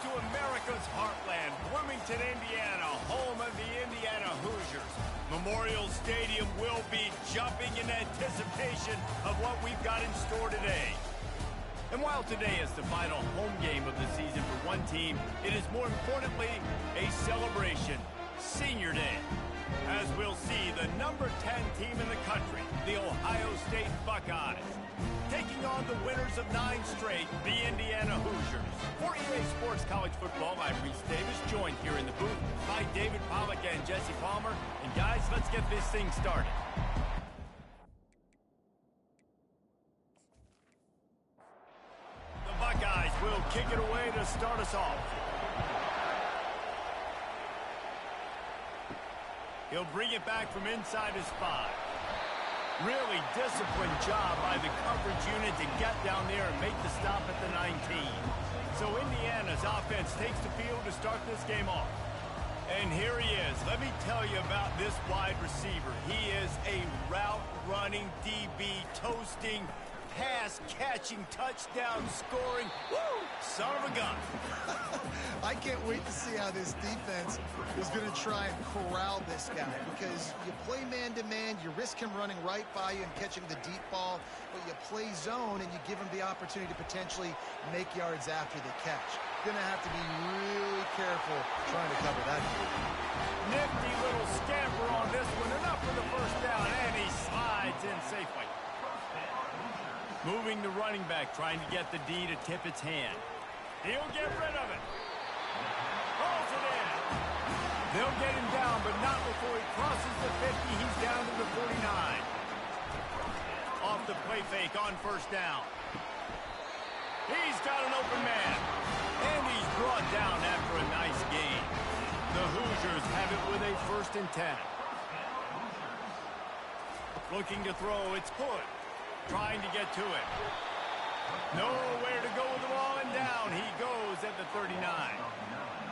to America's heartland, Bloomington, Indiana, home of the Indiana Hoosiers. Memorial Stadium will be jumping in anticipation of what we've got in store today. And while today is the final home game of the season for one team, it is more importantly a celebration, Senior Day. As we'll see the number 10 team in the country, the Ohio State Buckeyes, taking on the winners of 9 straight, the Indiana Hoosiers. For EA Sports College Football, I'm Reese Davis, joined here in the booth by David Pollack and Jesse Palmer. And guys, let's get this thing started. The Buckeyes will kick it away to start us off. He'll bring it back from inside his 5. Really disciplined job by the coverage unit to get down there and make the stop at the 19. So Indiana's offense takes the field to start this game off. And here he is. Let me tell you about this wide receiver. He is a route-running DB, toasting, pass-catching, touchdown-scoring, woo, son of a gun. I can't wait to see how this defense is going to try and corral this guy, because you play man-to-man, you risk him running right by you and catching the deep ball, but you play zone and you give him the opportunity to potentially make yards after the catch. Going to have to be really careful trying to cover that. Nifty little scamper on this one, enough for the first down, and he slides in safely. Moving the running back, trying to get the D to tip its hand. He'll get rid of it. Rolls it in. They'll get him down, but not before he crosses the 50. He's down to the 49. Off the play fake on first down. He's got an open man. And he's brought down after a nice gain. The Hoosiers have it with a 1st and 10. Looking to throw, it's Hood. Trying to get to it. Nowhere to go with the ball, and down he goes at the 39.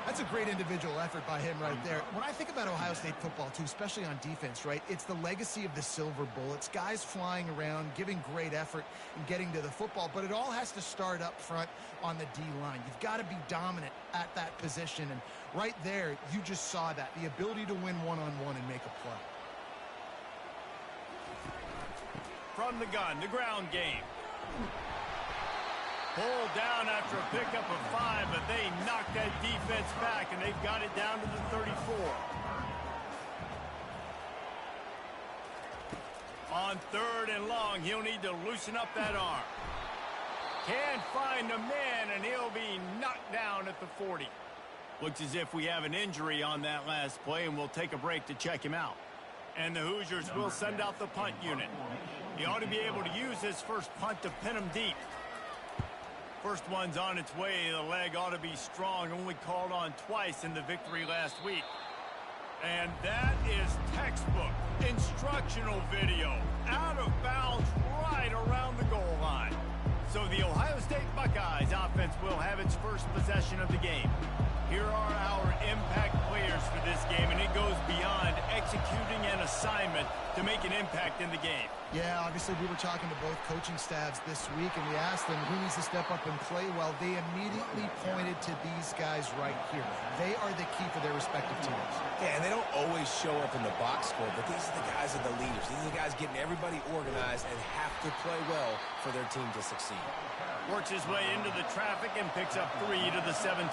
That's a great individual effort by him right there. When I think about Ohio State football, too, especially on defense, right, it's the legacy of the Silver Bullets, guys flying around, giving great effort and getting to the football, but it all has to start up front on the D-line. You've got to be dominant at that position, and right there, you just saw that, the ability to win one-on-one and make a play. From the gun, the ground game. Pulled down after a pickup of 5, but they knocked that defense back, and they've got it down to the 34. On 3rd and long, he'll need to loosen up that arm. Can't find a man, and he'll be knocked down at the 40. Looks as if we have an injury on that last play, and we'll take a break to check him out. And the Hoosiers will send out the punt unit. He ought to be able to use his first punt to pin him deep. First one's on its way. The leg ought to be strong. Only called on twice in the victory last week. And that is textbook instructional video. Out of bounds right around the goal line. So the Ohio State Buckeyes offense will have its first possession of the game. Here are our impact players for this game, and it goes beyond executing an assignment to make an impact in the game. Yeah, obviously we were talking to both coaching staffs this week, and we asked them who needs to step up and play well. They immediately pointed to these guys right here. They are the key for their respective teams. Yeah, and they don't always show up in the box score, but these are the guys that are the leaders. These are the guys getting everybody organized and have to play well for their team to succeed. Works his way into the traffic and picks up 3 to the 17.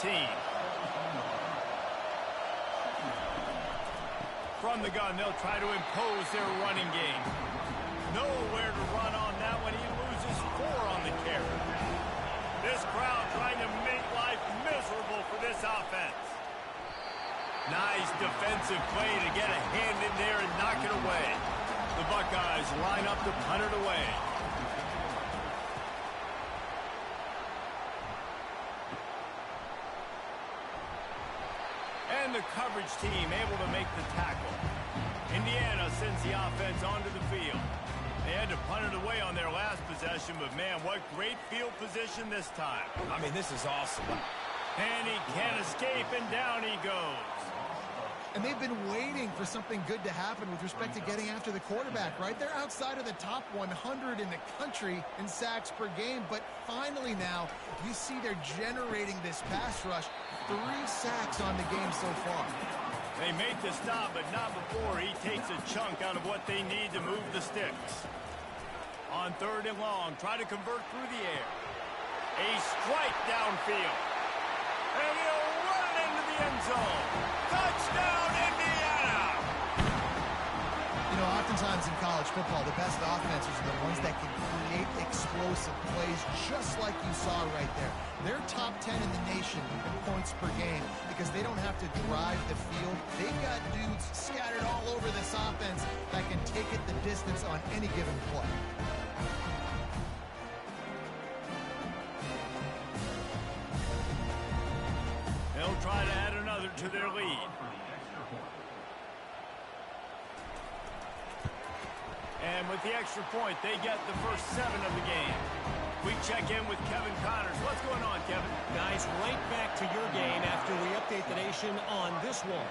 From the gun, they'll try to impose their running game. Nowhere to run on that one. He loses 4 on the carry. This crowd trying to make life miserable for this offense. Nice defensive play to get a hand in there and knock it away. The Buckeyes line up to punt it away. And the coverage team able to make the tackle. Indiana sends the offense onto the field. They had to punt it away on their last possession, but man, what great field position this time. I mean, this is awesome. And he can't escape, and down he goes. And they've been waiting for something good to happen with respect to getting after the quarterback, right? They're outside of the top 100 in the country in sacks per game, but finally now you see they're generating this pass rush. 3 sacks on the game so far. They make the stop, but not before he takes a chunk out of what they need to move the sticks. On 3rd and long, try to convert through the air. A strike downfield. And he'll run it into the end zone. Touchdown, Indiana! You know, oftentimes in college football, the best offenses are the ones that can create explosive plays, just like you saw right there. They're top 10 in the nation in points per game because they don't have to drive the field. They've got dudes scattered all over this offense that can take it the distance on any given play. They'll try to add another to their lead. And with the extra point, they get the first 7 of the game. We check in with Kevin Connors. What's going on, Kevin? Guys, right back to your game after we update the nation on this one.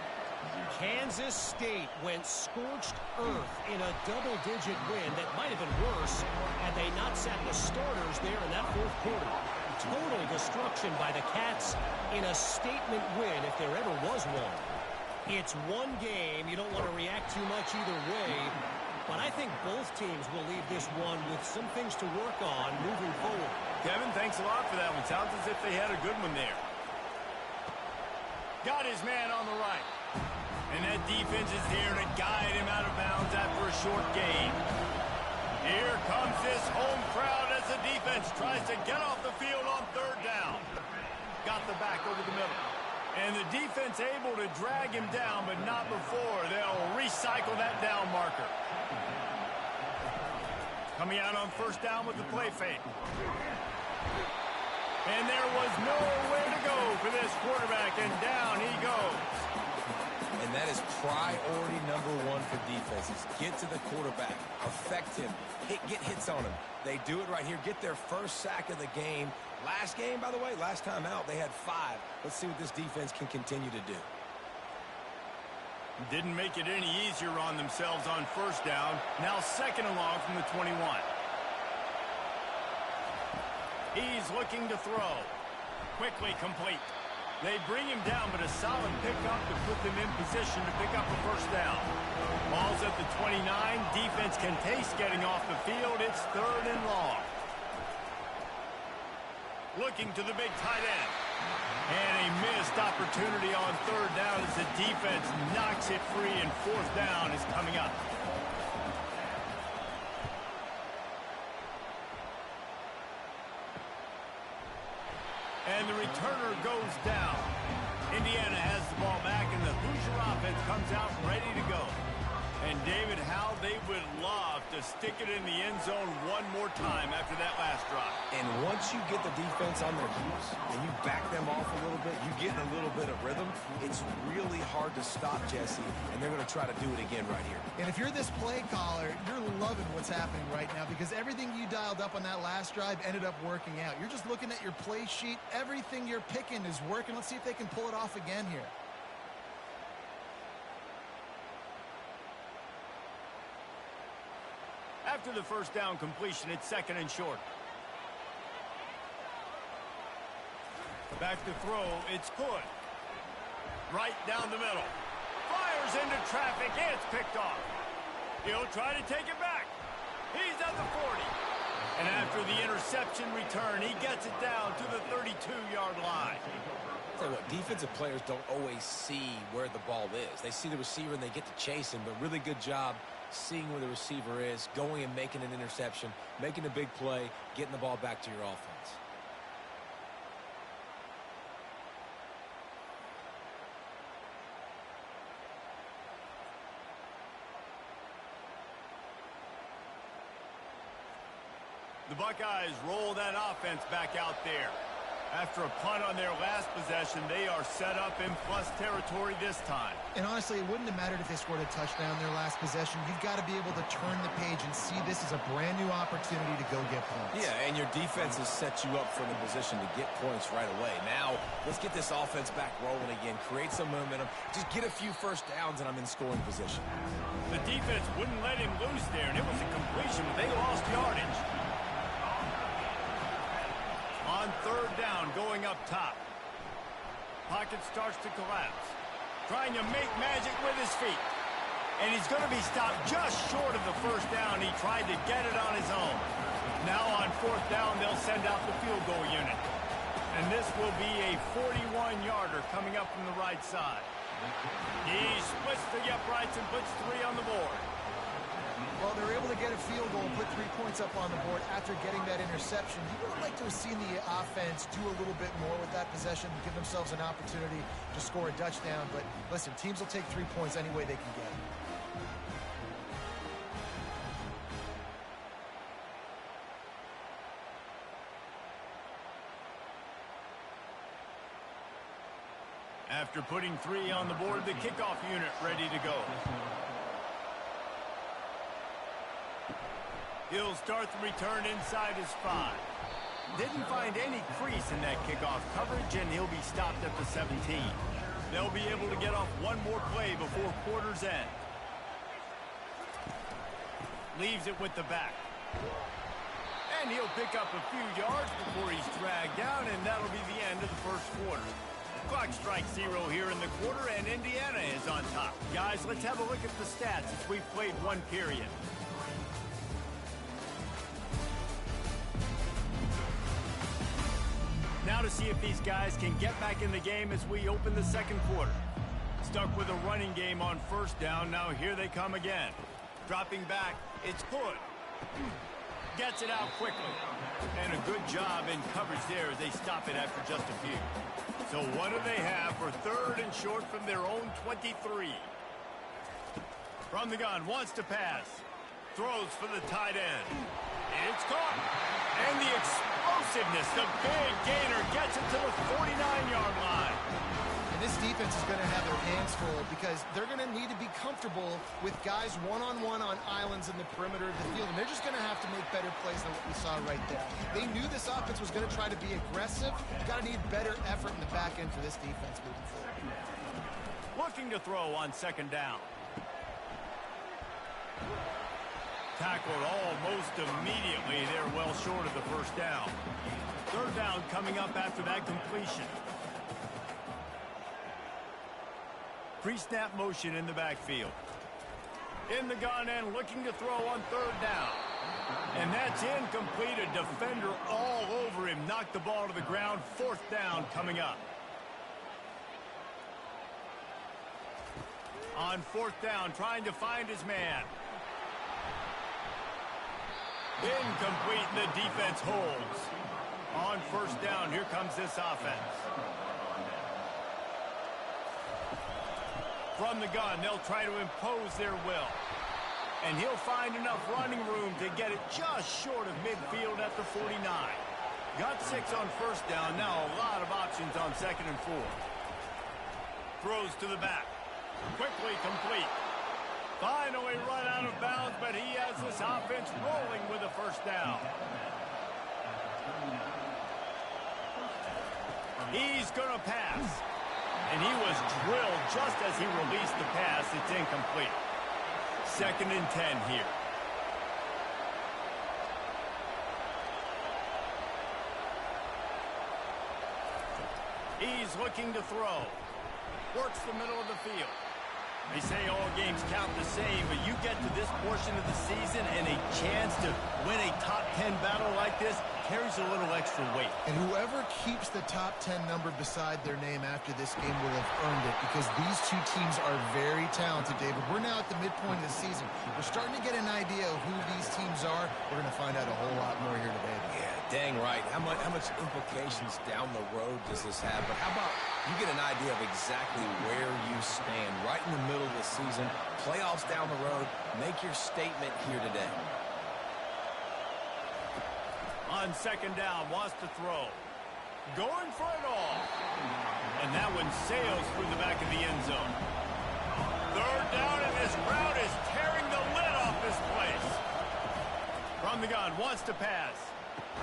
Kansas State went scorched earth in a double-digit win that might have been worse had they not sat the starters there in that 4th quarter. Total destruction by the Cats in a statement win if there ever was one. It's one game. You don't want to react too much either way. But I think both teams will leave this one with some things to work on moving forward. Kevin, thanks a lot for that one. Sounds as if they had a good one there. Got his man on the right. And that defense is there to guide him out of bounds after a short gain. Here comes this home crowd as the defense tries to get off the field on 3rd down. Got the back over the middle. And the defense able to drag him down, but not before they'll recycle that down marker. Coming out on 1st down with the play fake. And there was nowhere to go for this quarterback, and down he goes. And that is priority number 1 for defenses. Get to the quarterback. Affect him. Get hits on him. They do it right here. Get their first sack of the game. Last game, by the way, last time out, they had 5. Let's see what this defense can continue to do. Didn't make it any easier on themselves on 1st down. Now 2nd and long from the 21. He's looking to throw. Quickly complete. They bring him down, but a solid pickup to put them in position to pick up a 1st down. Ball's at the 29. Defense can taste getting off the field. It's 3rd and long. Looking to the big tight end. And a missed opportunity on 3rd down as the defense knocks it free, and 4th down is coming up. And the returner goes down. Indiana has the ball back, and the Hoosier offense comes out ready to go. And David, how they would love to stick it in the end zone one more time after that last drive. And once you get the defense on their heels and you back them off a little bit, you get in a little bit of rhythm, it's really hard to stop, Jesse, and they're going to try to do it again right here. And if you're this play caller, you're loving what's happening right now because everything you dialed up on that last drive ended up working out. You're just looking at your play sheet. Everything you're picking is working. Let's see if they can pull it off again here. After the 1st down completion, it's 2nd and short. Back to throw, it's good. Right down the middle. Fires into traffic, it's picked off. He'll try to take it back. He's at the 40. And after the interception return, he gets it down to the 32-yard line. Tell you what, defensive players don't always see where the ball is. They see the receiver and they get to chase him, but really good job seeing where the receiver is, going and making an interception, making a big play, getting the ball back to your offense. The Buckeyes roll that offense back out there. After a punt on their last possession, they are set up in plus territory this time. And honestly, it wouldn't have mattered if they scored a touchdown their last possession. You've got to be able to turn the page and see this as a brand new opportunity to go get points. Yeah, and your defense has set you up for the position to get points right away. Now, let's get this offense back rolling again, create some momentum, just get a few first downs, and I'm in scoring position. The defense wouldn't let him loose there, and it was a completion, but they lost yardage. On third down, going up top. Pocket starts to collapse. Trying to make magic with his feet. And he's going to be stopped just short of the first down. He tried to get it on his own. Now on fourth down, they'll send out the field goal unit. And this will be a 41-yarder coming up from the right side. He splits the uprights and puts 3 on the board. Well, they're able to get a field goal, put 3 points up on the board after getting that interception. You would like to have seen the offense do a little bit more with that possession, give themselves an opportunity to score a touchdown. But listen, teams will take 3 points any way they can get it. After putting 3 on the board, the kickoff unit ready to go. He'll start the return inside his 5. Didn't find any crease in that kickoff coverage, and he'll be stopped at the 17. They'll be able to get off one more play before quarter's end. Leaves it with the back. And he'll pick up a few yards before he's dragged down, and that'll be the end of the first quarter. Clock strikes 0 here in the quarter, and Indiana is on top. Guys, let's have a look at the stats as we've played 1 period. Now to see if these guys can get back in the game as we open the second quarter. Stuck with a running game on first down. Now here they come again. Dropping back, it's Hood. Gets it out quickly. And a good job in coverage there as they stop it after just a few. So what do they have for 3rd and short from their own 23? From the gun, wants to pass. Throws for the tight end. It's caught. And the explosiveness, the big gainer gets it to the 49-yard line. And this defense is going to have their hands full because they're going to need to be comfortable with guys one-on-one on islands in the perimeter of the field. And they're just going to have to make better plays than what we saw right there. They knew this offense was going to try to be aggressive. Got to need better effort in the back end for this defense moving forward. Looking to throw on second down. Tackled almost immediately. They're well short of the first down. Third down coming up after that completion. Pre-snap motion in the backfield. In the gun and looking to throw on third down. And that's incomplete. A defender all over him. Knocked the ball to the ground. Fourth down coming up. On fourth down, trying to find his man. Incomplete, and the defense holds. On first down, here comes this offense. From the gun, they'll try to impose their will. And he'll find enough running room to get it just short of midfield at the 49. Got 6 on first down, now a lot of options on second and 4. Throws to the back. Quickly complete. Finally run out of bounds, but he has this offense rolling with a first down. He's going to pass. And he was drilled just as he released the pass. It's incomplete. 2nd and 10 here. He's looking to throw. Works the middle of the field. They say all games count the same, but you get to this portion of the season and a chance to win a top 10 battle like this carries a little extra weight. And whoever keeps the top 10 number beside their name after this game will have earned it because these two teams are very talented, David. We're now at the midpoint of the season. We're starting to get an idea of who these teams are. We're going to find out a whole lot more here today. Yeah, dang right. How much implications down the road does this have? But how about you get an idea of exactly where you stand right in the middle of the season, playoffs down the road, make your statement here today. On second down, wants to throw. going for it all. And that one sails through the back of the end zone. Third down, and this crowd is tearing the lid off this place. From the gun, wants to pass.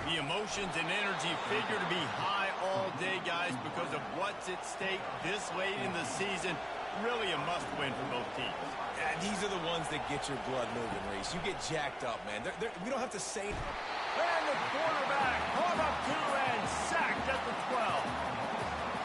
The emotions and energy figure to be high all day, guys, because of what's at stake this late in the season. Really a must-win for both teams. Yeah, these are the ones that get your blood moving, Reese. You get jacked up, man. We don't have to say... And the quarterback caught up to and sacked at the 12.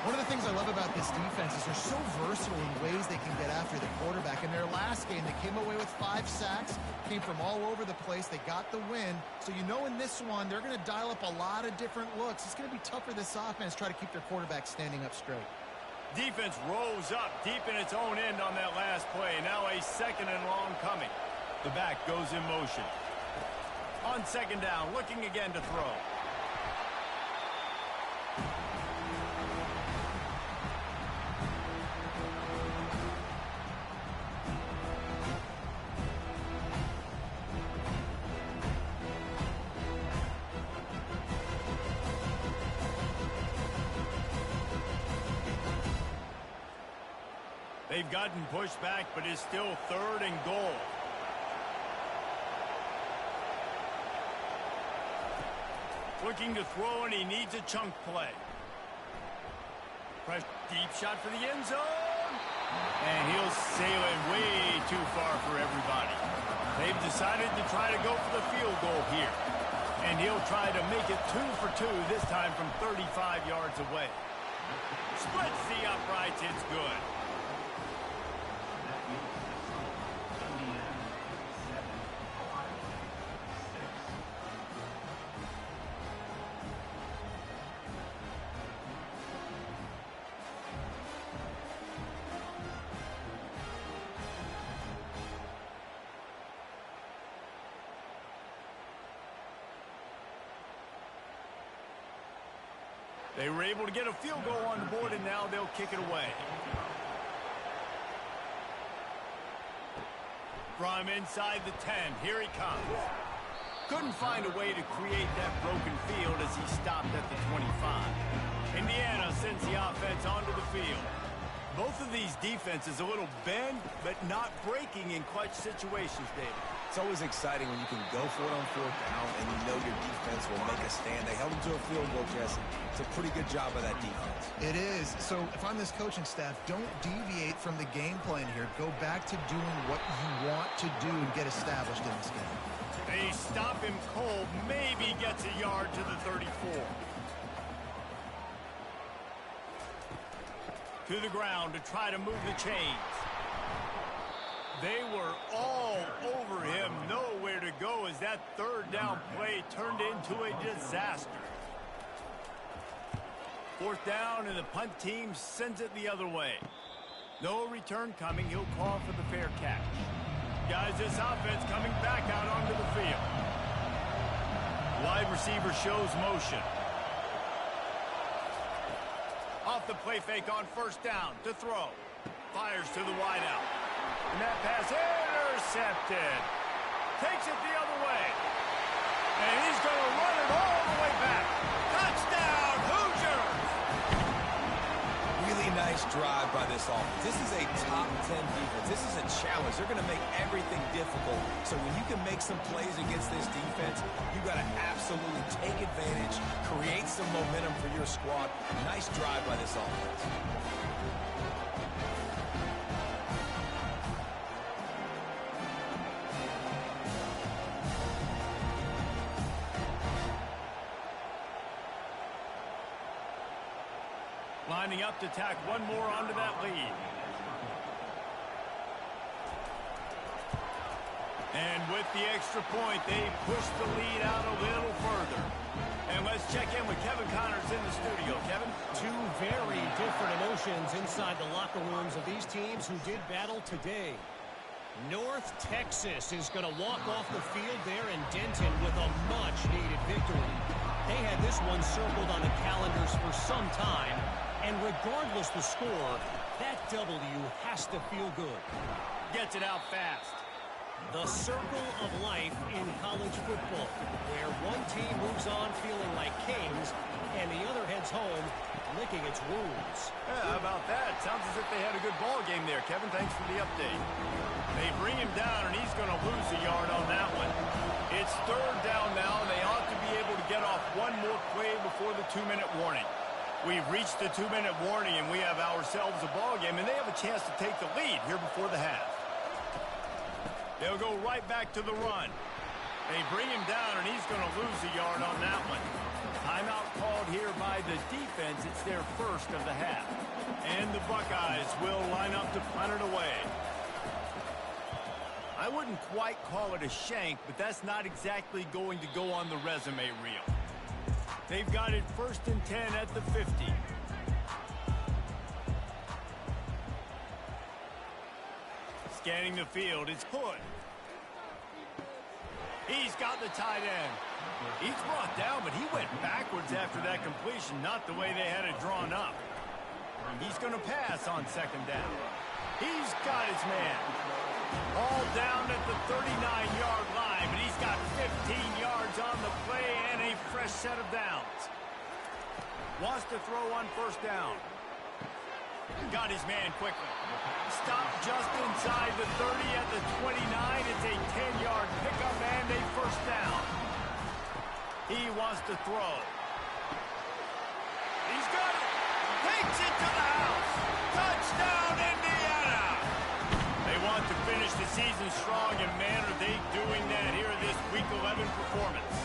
One of the things I love about this defense is they're so versatile in ways they can get after the quarterback. In their last game, they came away with 5 sacks, came from all over the place. They got the win. So you know in this one, they're going to dial up a lot of different looks. It's going to be tough for this offense to try to keep their quarterback standing up straight. Defense rose up deep in its own end on that last play. Now a second and long coming. The back goes in motion. On second down, looking again to throw. They've gotten pushed back, but it's still third and goal. Looking to throw, and he needs a chunk play. Fresh deep shot for the end zone. And he'll sail it way too far for everybody. They've decided to try to go for the field goal here. And he'll try to make it 2 for 2, this time from 35 yards away. Splits the uprights, it's good. They were able to get a field goal on the board, and now they'll kick it away. From inside the 10, here he comes. Couldn't find a way to create that broken field as he stopped at the 25. Indiana sends the offense onto the field. Both of these defenses a little bend, but not breaking in clutch situations, David. It's always exciting when you can go for it on fourth down and you know your defense will make a stand. They held them to a field goal, Jesse. It's a pretty good job of that defense. It is. So if I'm this coaching staff, don't deviate from the game plan here. Go back to doing what you want to do and get established in this game. They stop him cold, maybe gets a yard to the 34. To the ground to try to move the chains. They were all over him, nowhere to go as that third down play turned into a disaster. Fourth down, and the punt team sends it the other way. No return coming. He'll call for the fair catch. Guys, this offense coming back out onto the field. Wide receiver shows motion. Off the play fake on first down to throw. Fires to the wideout. And that pass intercepted. Takes it the other way. And he's going to run it all the way back. Touchdown, Hoosiers! Really nice drive by this offense. This is a top 10 defense. This is a challenge. They're going to make everything difficult. So when you can make some plays against this defense, you've got to absolutely take advantage, create some momentum for your squad. Nice drive by this offense. Lining up to tack one more onto that lead. And with the extra point, they push the lead out a little further. And let's check in with Kevin Connors in the studio. Kevin? Two very different emotions inside the locker rooms of these teams who did battle today. North Texas is going to walk off the field there in Denton with a much-needed victory. They had this one circled on the calendars for some time, and regardless the score, that W has to feel good. Gets it out fast. The circle of life in college football, where one team moves on feeling like kings and the other heads home licking its wounds. Yeah, how about that? Sounds as if they had a good ball game there, Kevin. Thanks for the update. They bring him down, and he's going to lose a yard on that one. It's third down now, and they ought to be able to get off one more play before the 2-minute warning. We've reached the 2-minute warning, and we have ourselves a ball game, and they have a chance to take the lead here before the half. They'll go right back to the run. They bring him down, and he's going to lose a yard on that one. Timeout called here by the defense. It's their first of the half. And the Buckeyes will line up to punt it away. I wouldn't quite call it a shank, but that's not exactly going to go on the resume reel. They've got it 1st and 10 at the 50. Scanning the field, it's Hood. He's got the tight end. He's brought down, but he went backwards after that completion, not the way they had it drawn up. He's going to pass on 2nd down. He's got his man. All down at the 39-yard line, but he's got 15 yards on the play and a fresh set of downs. Wants to throw on 1st down. Got his man quickly. Stopped just inside the 30 at the 29. It's a 10-yard pickup and a 1st down. He wants to throw. He's got it. Takes it to the house. Touchdown, Indiana. They want to finish the season strong, and man, are they doing that here in this Week 11 performance.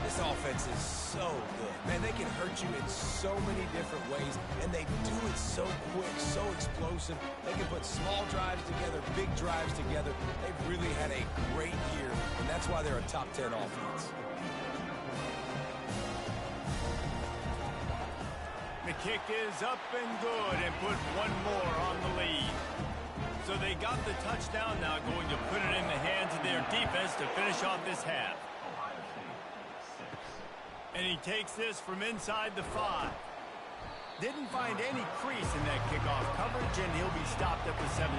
This offense is so good. Man, they can hurt you in so many different ways, and they do it so quick, so explosive. They can put small drives together, big drives together. They've really had a great year, and that's why they're a top 10 offense. The kick is up and good and put one more on the lead. So they got the touchdown now, going to put it in the hands of their defense to finish off this half. And he takes this from inside the 5. Didn't find any crease in that kickoff coverage, and he'll be stopped at the 17.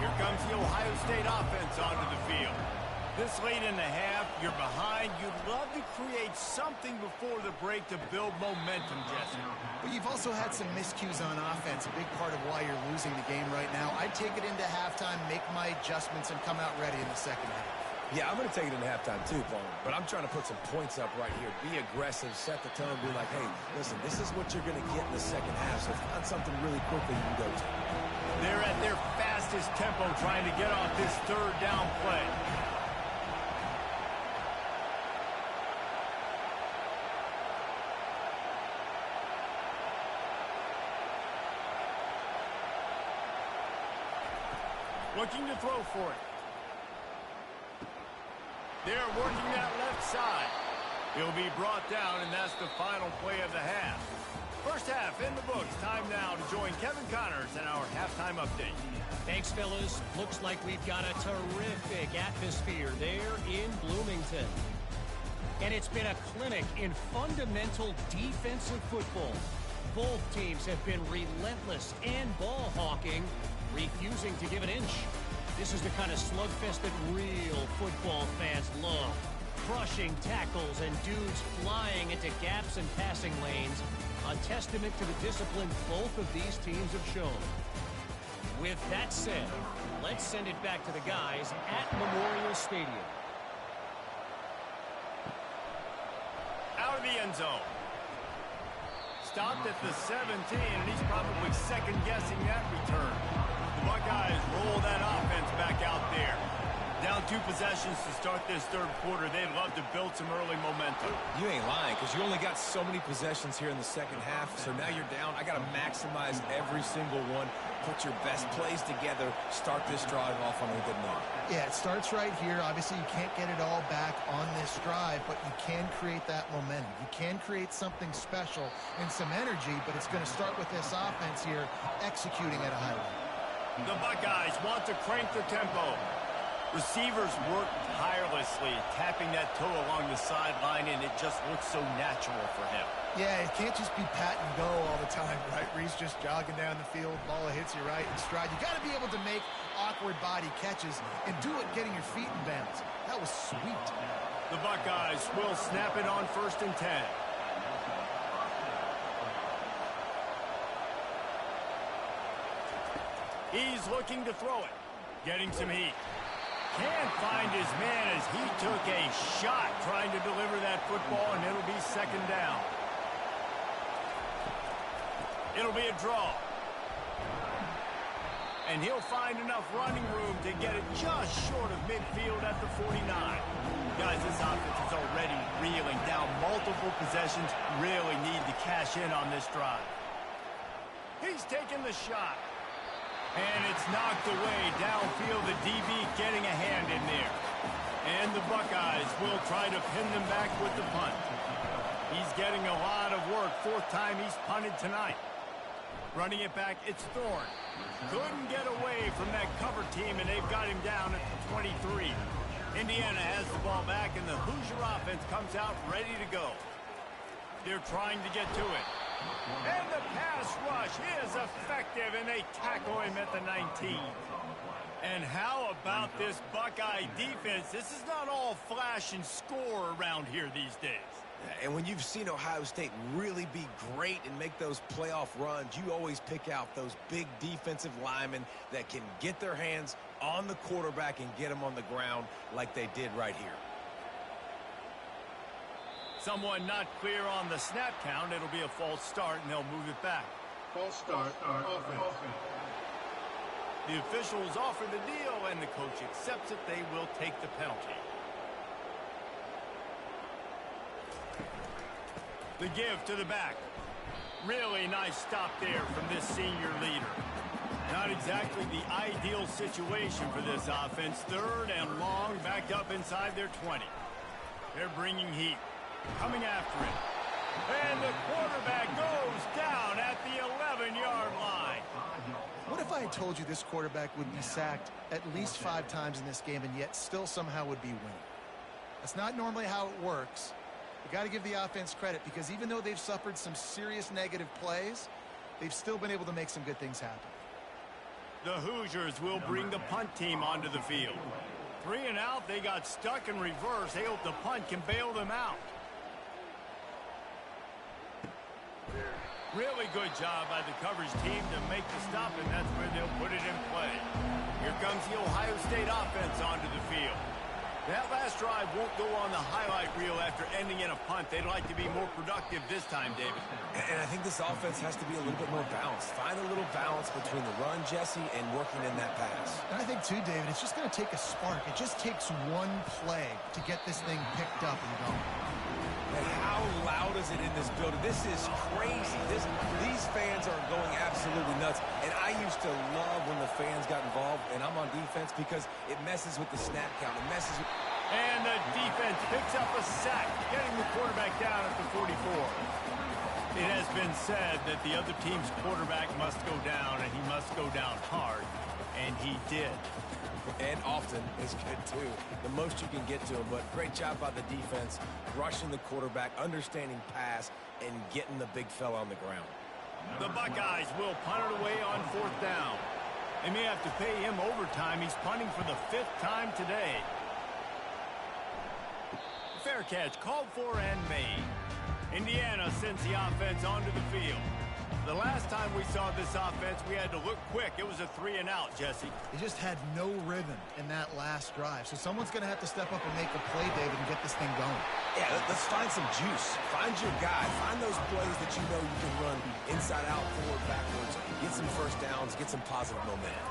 Here comes the Ohio State offense onto the field. This late in the half, you're behind. You'd love to create something before the break to build momentum, Jesse. But you've also had some miscues on offense, a big part of why you're losing the game right now. I'd take it into halftime, make my adjustments, and come out ready in the 2nd half. Yeah, I'm going to take it into halftime too, Paul. But I'm trying to put some points up right here. Be aggressive, set the tone, be like, hey, listen, this is what you're going to get in the 2nd half. So find something really quickly you can go to. They're at their fastest tempo trying to get off this 3rd down play. Looking to throw for it. They're working that left side. He'll be brought down, and that's the final play of the half. First half in the books. Time now to join Kevin Connors in our halftime update. Thanks, fellas. Looks like we've got a terrific atmosphere there in Bloomington. And it's been a clinic in fundamental defensive football. Both teams have been relentless and ball hawking, refusing to give an inch. This is the kind of slugfest that real football fans love. Crushing tackles and dudes flying into gaps and passing lanes. A testament to the discipline both of these teams have shown. With that said, let's send it back to the guys at Memorial Stadium. Out of the end zone. Stopped at the 17, and he's probably second-guessing that return. The Buckeyes roll that offense back out there. Down 2 possessions to start this 3rd quarter. They'd love to build some early momentum. You ain't lying, because you only got so many possessions here in the 2nd half, so now you're down. I got to maximize every single one. Put your best plays together. Start this drive off on a good note. Yeah, it starts right here. Obviously, you can't get it all back on this drive, but you can create that momentum. You can create something special and some energy, but it's going to start with this offense here executing at a high level. The Buckeyes want to crank the tempo. Receivers work tirelessly, tapping that toe along the sideline, and it just looks so natural for him. Yeah, it can't just be pat and go all the time, right? Where he's just jogging down the field, ball hits you right in stride. You got to be able to make awkward body catches and do it getting your feet in bounds. That was sweet. The Buckeyes will snap it on 1st and 10. He's looking to throw it. Getting some heat. Can't find his man as he took a shot trying to deliver that football, and it'll be 2nd down. It'll be a draw. And he'll find enough running room to get it just short of midfield at the 49. Guys, this offense is already reeling down multiple possessions. Really need to cash in on this drive. He's taking the shot. And it's knocked away downfield. The DB getting a hand in there. And the Buckeyes will try to pin them back with the punt. He's getting a lot of work. 4th time he's punted tonight. Running it back, it's Thorne. Couldn't get away from that cover team, and they've got him down at the 23. Indiana has the ball back, and the Hoosier offense comes out ready to go. They're trying to get to it. And the pass rush is effective, and they tackle him at the 19. And how about this Buckeye defense? This is not all flash and score around here these days. And when you've seen Ohio State really be great and make those playoff runs, you always pick out those big defensive linemen that can get their hands on the quarterback and get him on the ground like they did right here. Someone not clear on the snap count. It'll be a false start, and they'll move it back. False start, offense. The officials offer the deal, and the coach accepts it. They will take the penalty. The give to the back. Really nice stop there from this senior leader. Not exactly the ideal situation for this offense. 3rd and long, backed up inside their 20. They're bringing heat. Coming after it. And the quarterback goes down at the 11-yard line. What if I had told you this quarterback would be sacked at least 5 times in this game and yet still somehow would be winning? That's not normally how it works. You got to give the offense credit because even though they've suffered some serious negative plays, they've still been able to make some good things happen. The Hoosiers will bring the punt team onto the field. 3 and out, they got stuck in reverse. They hope the punt can bail them out. Really good job by the coverage team to make the stop, and that's where they'll put it in play. Here comes the Ohio State offense onto the field. That last drive won't go on the highlight reel after ending in a punt. They'd like to be more productive this time, David. And I think this offense has to be a little bit more balanced. Find a little balance between the run, Jesse, and working in that pass. And I think, too, David, it's just going to take a spark. It just takes one play to get this thing picked up and going. And how loud is it in this building? This is crazy. These fans are going absolutely nuts. And I used to love when the fans got involved, and I'm on defense because it messes with the snap count. It messes with... And the defense picks up a sack, getting the quarterback down at the 44. It has been said that the other team's quarterback must go down, and he must go down hard, and he did. And often is good, too. The most you can get to him, but great job by the defense, rushing the quarterback, understanding pass, and getting the big fella on the ground. The Buckeyes will punt it away on 4th down. They may have to pay him overtime. He's punting for the 5th time today. Fair catch called for and made. Indiana sends the offense onto the field. The last time we saw this offense, we had to look quick. It was a 3 and out, Jesse. They just had no rhythm in that last drive. So someone's going to have to step up and make a play, David, and get this thing going. Yeah, let's find some juice. Find your guy. Find those plays that you know you can run inside out, forward, backwards. Get some first downs. Get some positive momentum.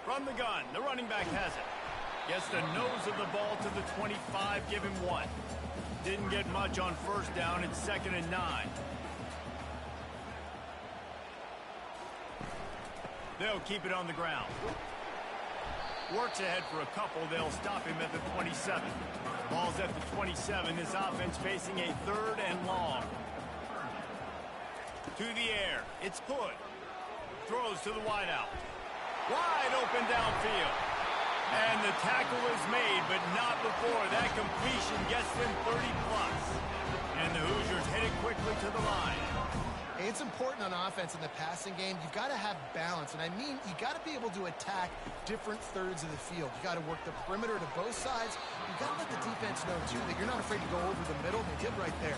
From the gun, the running back has it. Gets the nose of the ball to the 25, give him 1. Didn't get much on 1st down. It's 2nd and 9. They'll keep it on the ground. Works ahead for a couple. They'll stop him at the 27. Ball's at the 27. This offense facing a 3rd and long. To the air. It's Hood. Throws to the wideout. Wide open downfield. And the tackle is made, but not before that completion gets them 30+. And the Hoosiers head it quickly to the line. It's important on offense in the passing game. You've got to have balance. And I mean, you got to be able to attack different thirds of the field. You got to work the perimeter to both sides. You got to let the defense know, too, that you're not afraid to go over the middle. They did right there.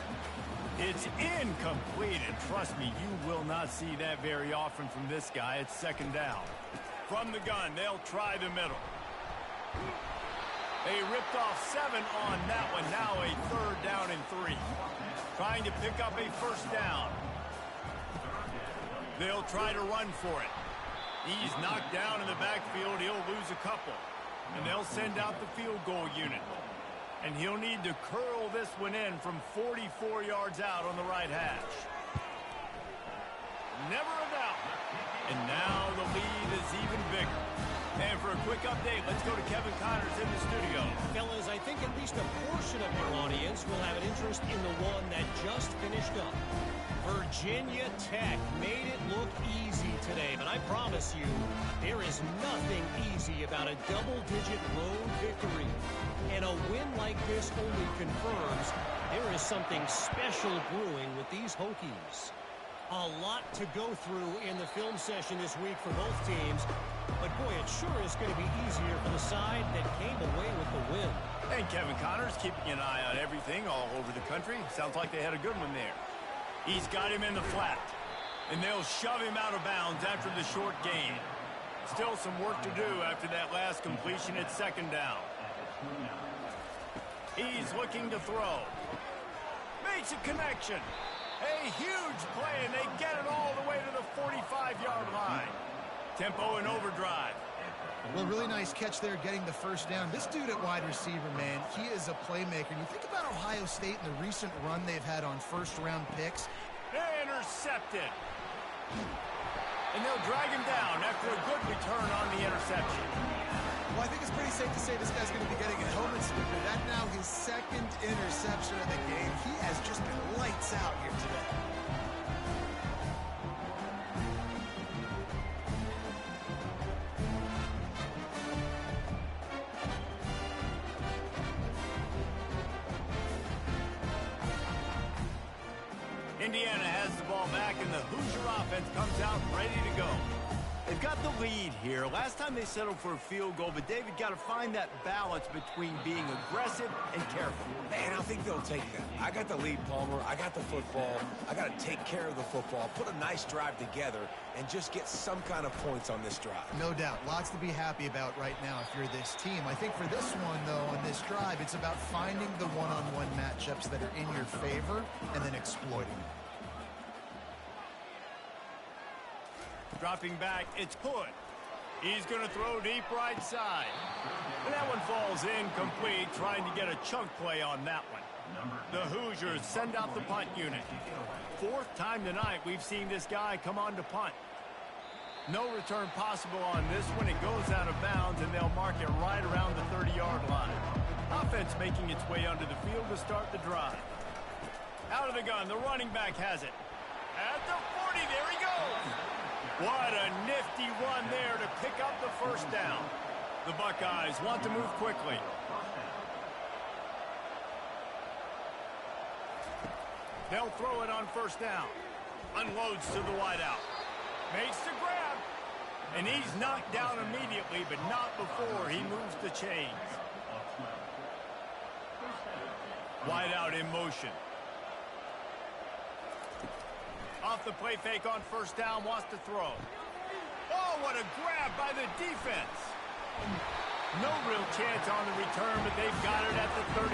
It's incomplete, and trust me, you will not see that very often from this guy. It's second down. From the gun, they'll try the middle. They ripped off 7 on that one. Now a 3rd down and 3. Trying to pick up a first down. They'll try to run for it. He's knocked down in the backfield. He'll lose a couple. And they'll send out the field goal unit. And he'll need to curl this one in from 44 yards out on the right hash. Never a doubt. And now the lead is even bigger. And for a quick update, let's go to Kevin Connors in the studio. Fellas, I think at least a portion of your audience will have an interest in the one that just finished up. Virginia Tech made it look easy today, but I promise you, there is nothing easy about a double-digit road victory. And a win like this only confirms there is something special brewing with these Hokies. A lot to go through in the film session this week for both teams, but boy, it sure is going to be easier for the side that came away with the win. And Kevin Connors keeping an eye on everything all over the country. Sounds like they had a good one there. He's got him in the flat, and they'll shove him out of bounds after the short gain. Still some work to do after that last completion at second down. He's looking to throw. Makes a connection. A huge play, and they get it all the way to the 45-yard line. Tempo and overdrive. Well, really nice catch there getting the first down. This dude at wide receiver, man, he is a playmaker. And you think about Ohio State and the recent run they've had on first-round picks. Intercepted. And they'll drag him down after a good return on the interception. Well, I think it's pretty safe to say this guy's going to be getting a helmet sticker. That's now his 2nd interception of the game. He has just been lights out here today. Indiana has the ball back, and the Hoosier offense comes out ready to go. They've got the lead here. Last time they settled for a field goal, but David got to find that balance between being aggressive and careful. Man, I think they'll take that. I got the lead, Palmer. I got the football. I got to take care of the football, put a nice drive together, and just get some kind of points on this drive. No doubt. Lots to be happy about right now if you're this team. I think for this one, though, on this drive, it's about finding the one-on-one matchups that are in your favor and then exploiting them. Dropping back, it's Hood. He's going to throw deep right side. And that one falls incomplete, trying to get a chunk play on that one. The Hoosiers send out the punt unit. 4th time tonight we've seen this guy come on to punt. No return possible on this one. It goes out of bounds, and they'll mark it right around the 30-yard line. Offense making its way onto the field to start the drive. Out of the gun, the running back has it. At the 40, there he goes. What a nifty run there to pick up the first down. The Buckeyes want to move quickly. They'll throw it on first down. Unloads to the wideout. Makes the grab. And he's knocked down immediately, but not before he moves the chains. Wideout in motion. Off the play fake on first down, wants to throw. Oh, what a grab by the defense. No real chance on the return, but they've got it at the 34.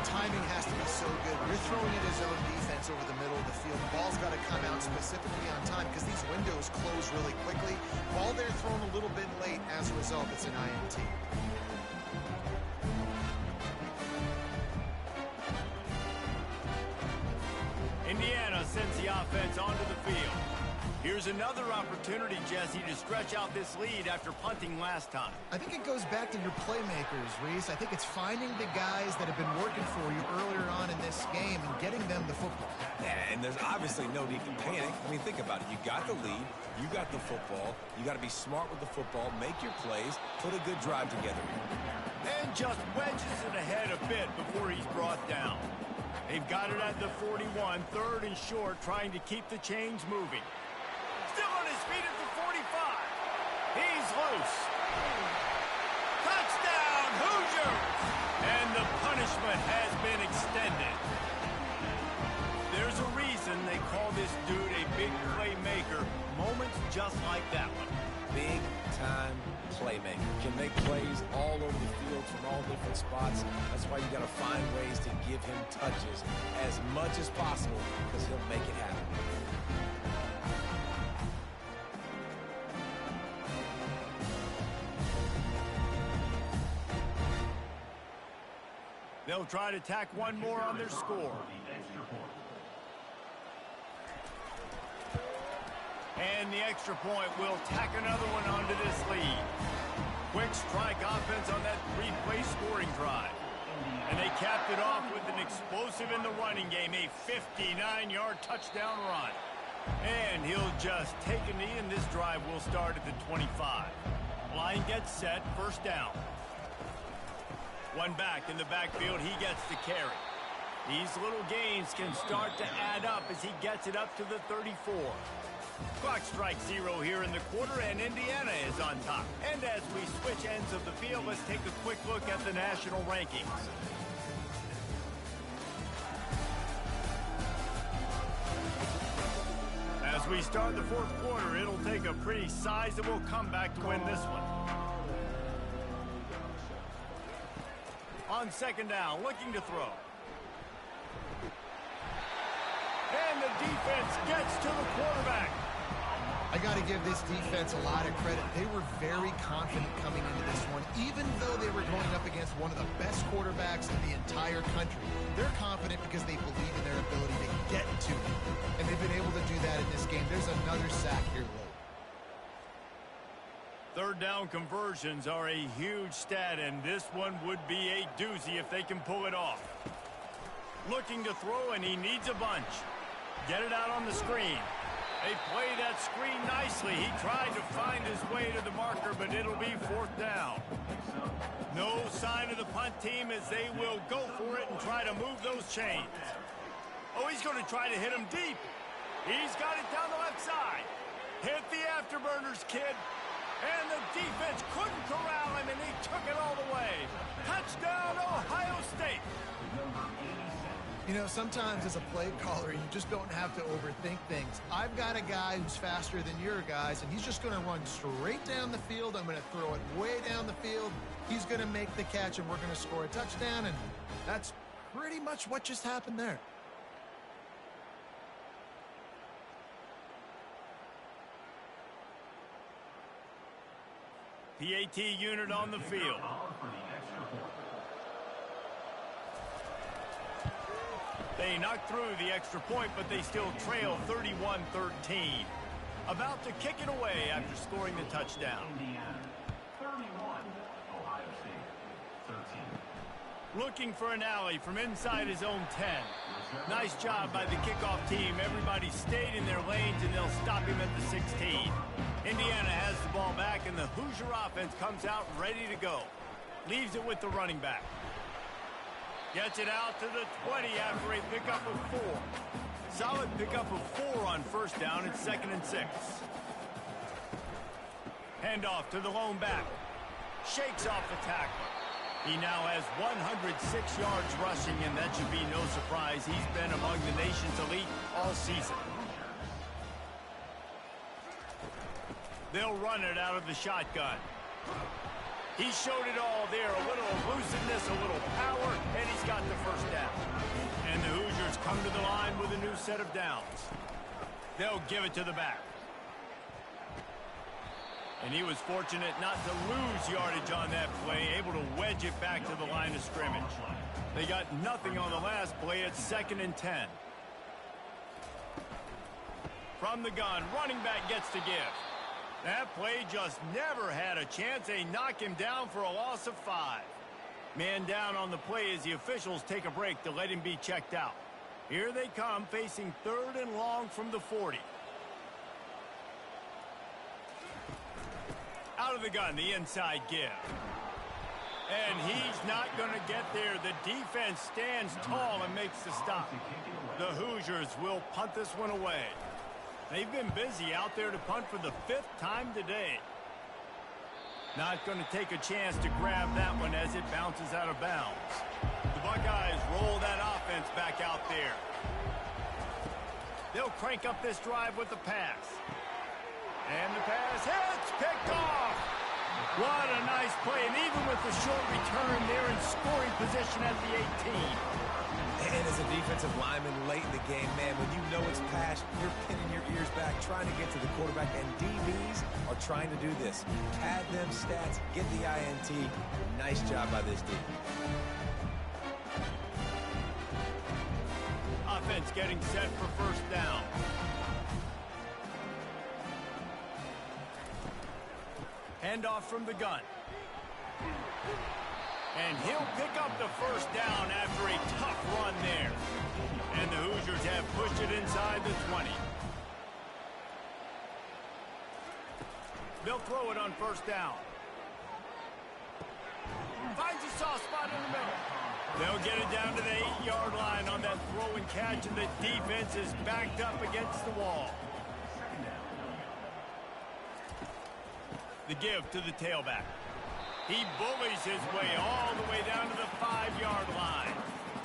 Timing has to be so good. You're throwing in his own defense over the middle of the field. The ball's got to come out specifically on time because these windows close really quickly. Ball there thrown a little bit late. As a result, it's an INT. Indiana sends the offense onto the field. Here's Here's another opportunity, Jesse, to stretch out this lead after punting last time. I think it goes back to your playmakers, Reese. I think it's finding the guys that have been working for you earlier on in this game and getting them the football. Yeah, and there's obviously no need to panic. I mean, think about it. You got the lead. You got the football. You got to be smart with the football, make your plays, put a good drive together here. And just wedges it ahead a bit before he's brought down. They've got it at the 41, third and short, trying to keep the chains moving. Still on his feet at the 45. He's loose. Touchdown, Hoosiers! And the punishment has been extended. There's a reason they call this dude a big playmaker. Moments just like that one. Big-time playmaker. Can make plays all over the field from all different spots. That's why you got to find ways to give him touches as much as possible because he'll make it happen. They'll try to tack one more on their score. And the extra point will tack another one onto this lead. Quick strike offense on that three-play scoring drive. And they capped it off with an explosive in the running game, a 59-yard touchdown run. And he'll just take a knee, and this drive will start at the 25. Line gets set, first down. One back in the backfield, he gets the carry. These little gains can start to add up as he gets it up to the 34. Clock strikes 0 here in the quarter, and Indiana is on top. And as we switch ends of the field, let's take a quick look at the national rankings. As we start the fourth quarter, it'll take a pretty sizable comeback to win this one. On second down, looking to throw. And the defense gets to the quarterback. I got to give this defense a lot of credit. They were very confident coming into this one, even though they were going up against one of the best quarterbacks in the entire country. They're confident because they believe in their ability to get to him. And they've been able to do that in this game. There's another sack here late. Third down conversions are a huge stat, and this one would be a doozy if they can pull it off. Looking to throw, and he needs a bunch. Get it out on the screen. They play that screen nicely. He tried to find his way to the marker, but it'll be fourth down. No sign of the punt team as they will go for it and try to move those chains. Oh, he's going to try to hit him deep. He's got it down the left side. Hit the afterburners, kid. And the defense couldn't corral him, and he took it all the way. Touchdown, Ohio State. You know, sometimes as a play caller, you just don't have to overthink things. I've got a guy who's faster than your guys, and he's just going to run straight down the field. I'm going to throw it way down the field. He's going to make the catch, and we're going to score a touchdown, and that's pretty much what just happened there. PAT unit on the field. They knocked through the extra point, but they still trail 31-13. About to kick it away after scoring the touchdown. 31, Ohio State, 13. Looking for an alley from inside his own 10. Nice job by the kickoff team. Everybody stayed in their lanes, and they'll stop him at the 16. Indiana has the ball back, and the Hoosier offense comes out ready to go. Leaves it with the running back. Gets it out to the 20 after a pickup of 4. Solid pickup of 4 on first down. It's 2nd and 6. Handoff to the lone back. Shakes off the tackler. He now has 106 yards rushing, and that should be no surprise. He's been among the nation's elite all season. They'll run it out of the shotgun. He showed it all there, a little elusiveness, a little power, and he's got the first down. And the Hoosiers come to the line with a new set of downs. They'll give it to the back. And he was fortunate not to lose yardage on that play, able to wedge it back to the line of scrimmage. They got nothing on the last play. It's 2nd and 10. From the gun, running back gets to give. That play just never had a chance. They knock him down for a loss of 5. Man down on the play as the officials take a break to let him be checked out. Here they come, facing 3rd and long from the 40. Out of the gun, the inside give. And he's not going to get there. The defense stands tall and makes the stop. The Hoosiers will punt this one away. They've been busy out there to punt for the 5th time today. Not going to take a chance to grab that one as it bounces out of bounds. The Buckeyes roll that offense back out there. They'll crank up this drive with the pass. And the pass hits, picked off. What a nice play, and even with the short return, they're in scoring position at the 18. And as a defensive lineman late in the game, man, when you know it's pass, you're pinning your ears back, trying to get to the quarterback, and DBs are trying to do this. Pad them stats, get the INT. Nice job by this D. Offense getting set for 1st down. Handoff from the gun. And he'll pick up the 1st down after a tough run there. And the Hoosiers have pushed it inside the 20. They'll throw it on 1st down. Finds a soft spot in the middle. They'll get it down to the 8-yard line on that throw and catch, and the defense is backed up against the wall. The give to the tailback. He bullies his way all the way down to the 5-yard line.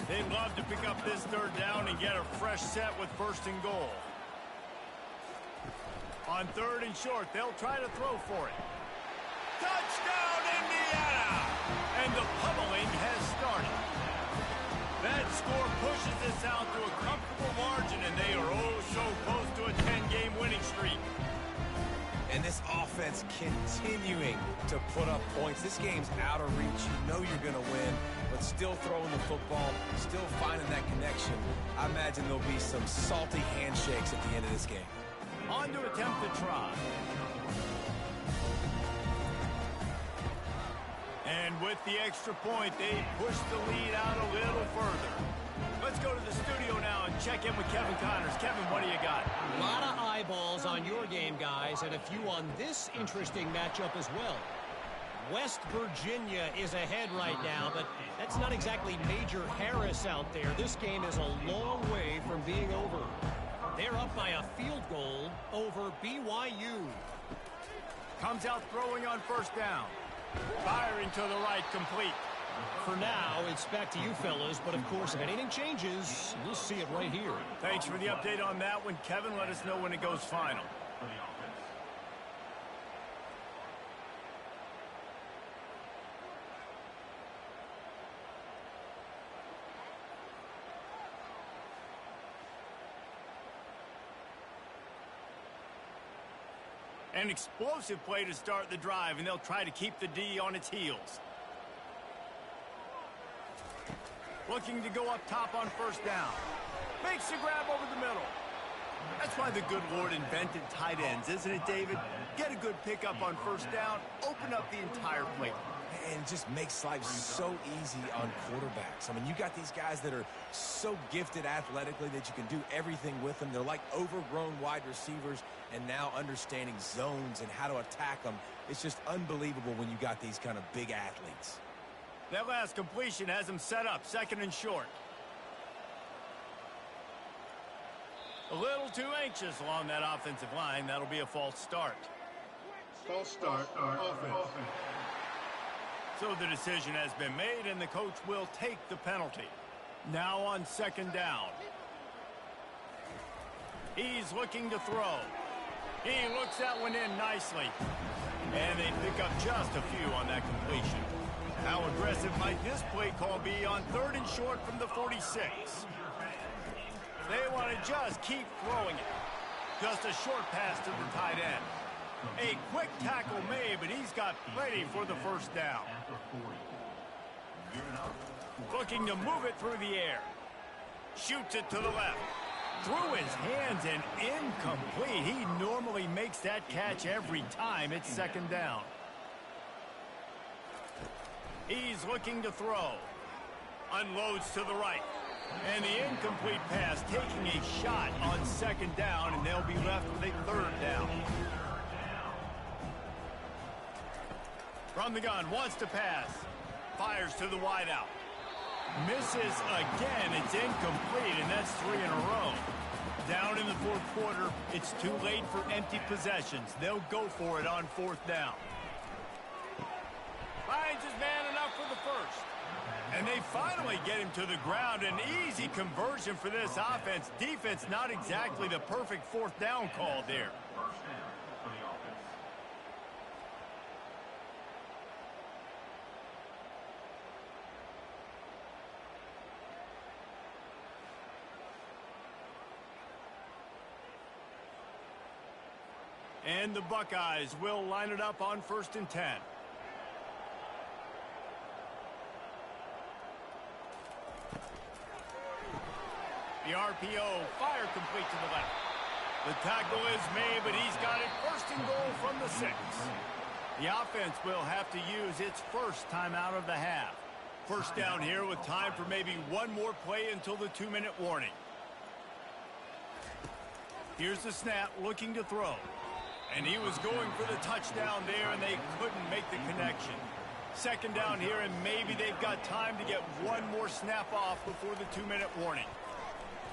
They'd love to pick up this 3rd down and get a fresh set with 1st and goal. On 3rd and short, they'll try to throw for it. Touchdown, Indiana! And the pummeling has started. That score pushes this out to a comfortable margin, and they are oh so close to a 10-game winning streak. And this offense continuing to put up points. This game's out of reach. You know you're going to win, but still throwing the football, still finding that connection. I imagine there'll be some salty handshakes at the end of this game. On to attempt the try. And with the extra point, they push the lead out a little further. Let's go to the studio now and check in with Kevin Connors. Kevin, what do you got? A lot of eyeballs on your game, guys, and a few on this interesting matchup as well. West Virginia is ahead right now, but that's not exactly Major Harris out there. This game is a long way from being over. They're up by a field goal over BYU. Comes out throwing on 1st down. Firing to the right, complete. For now, it's back to you fellas, but of course, if anything changes, we'll see it right here. Thanks for the update on that one, Kevin. Let us know when it goes final. An explosive play to start the drive, and they'll try to keep the D on its heels. Looking to go up top on 1st down. Makes the grab over the middle. That's why the good Lord invented tight ends, isn't it, David? Get a good pickup on 1st down, open up the entire plate. And it just makes life so easy on quarterbacks. I mean, you got these guys that are so gifted athletically that you can do everything with them. They're like overgrown wide receivers, and now understanding zones and how to attack them. It's just unbelievable when you got these kind of big athletes. That last completion has them set up 2nd and short. A little too anxious along that offensive line. That'll be a false start. False start, offense. So the decision has been made, and the coach will take the penalty. Now on 2nd down. He's looking to throw. He looks that one in nicely. And they pick up just a few on that completion. How aggressive might this play call be on 3rd and short from the 46? They want to just keep throwing it. Just a short pass to the tight end. A quick tackle made, but he's got plenty for the 1st down. Looking to move it through the air. Shoots it to the left. Through his hands and incomplete. He normally makes that catch every time it's second down. He's looking to throw. Unloads to the right. And the incomplete pass taking a shot on second down, and they'll be left with a third down. From the gun, wants to pass. Fires to the wideout. Misses again. It's incomplete, and that's 3 in a row. Down in the fourth quarter, it's too late for empty possessions. They'll go for it on fourth down. Finds his man enough for the first. And they finally get him to the ground. An easy conversion for this offense. Defense, not exactly the perfect fourth down call there. And the Buckeyes will line it up on 1st and 10. The RPO, fire complete to the left. The tackle is made, but he's got it 1st and goal from the 6. The offense will have to use its first timeout of the half. First down here with time for maybe one more play until the 2-minute warning. Here's the snap, looking to throw. And he was going for the touchdown there, and they couldn't make the connection. Second down here, and maybe they've got time to get one more snap off before the 2-minute warning.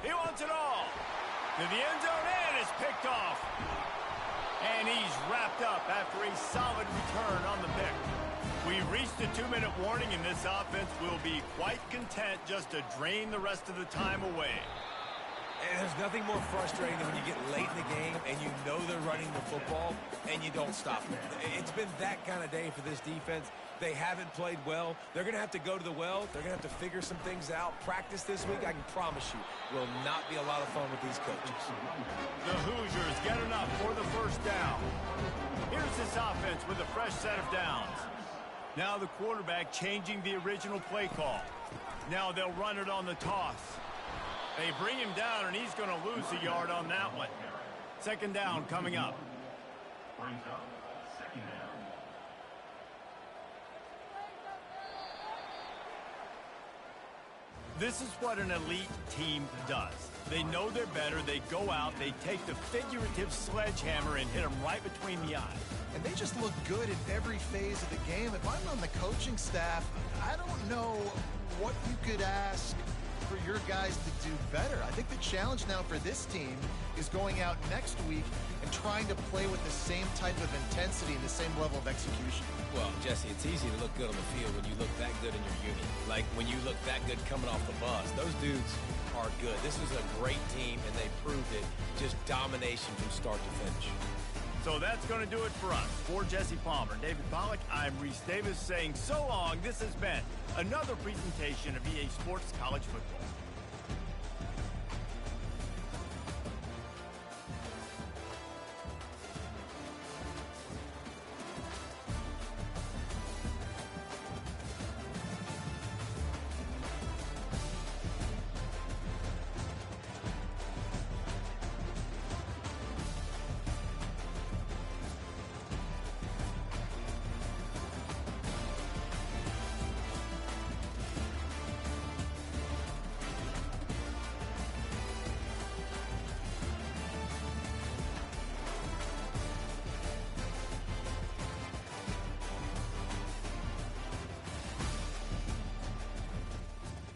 He wants it all. To the end zone, and it's picked off. And he's wrapped up after a solid return on the pick. We reached the 2-minute warning, and this offense will be quite content just to drain the rest of the time away. And there's nothing more frustrating than when you get late in the game and you know they're running the football and you don't stop them. It's been that kind of day for this defense. They haven't played well. They're going to have to go to the well. They're going to have to figure some things out. Practice this week, I can promise you, will not be a lot of fun with these coaches. The Hoosiers get enough for the first down. Here's this offense with a fresh set of downs. Now the quarterback changing the original play call. Now they'll run it on the toss. They bring him down, and he's going to lose a yard on that one. Second down coming up. This is what an elite team does. They know they're better. They go out. They take the figurative sledgehammer and hit them right between the eyes. And they just look good in every phase of the game. If I'm on the coaching staff, I don't know what you could ask for your guys to do better. I think the challenge now for this team is going out next week and trying to play with the same type of intensity and the same level of execution. Well, Jesse, it's easy to look good on the field when you look that good in your unit. Like when you look that good coming off the bus. Those dudes are good. This is a great team, and they proved it. Just domination from start to finish. So that's going to do it for us. For Jesse Palmer, David Pollack, I'm Reese Davis saying so long. This has been another presentation of EA Sports College Football.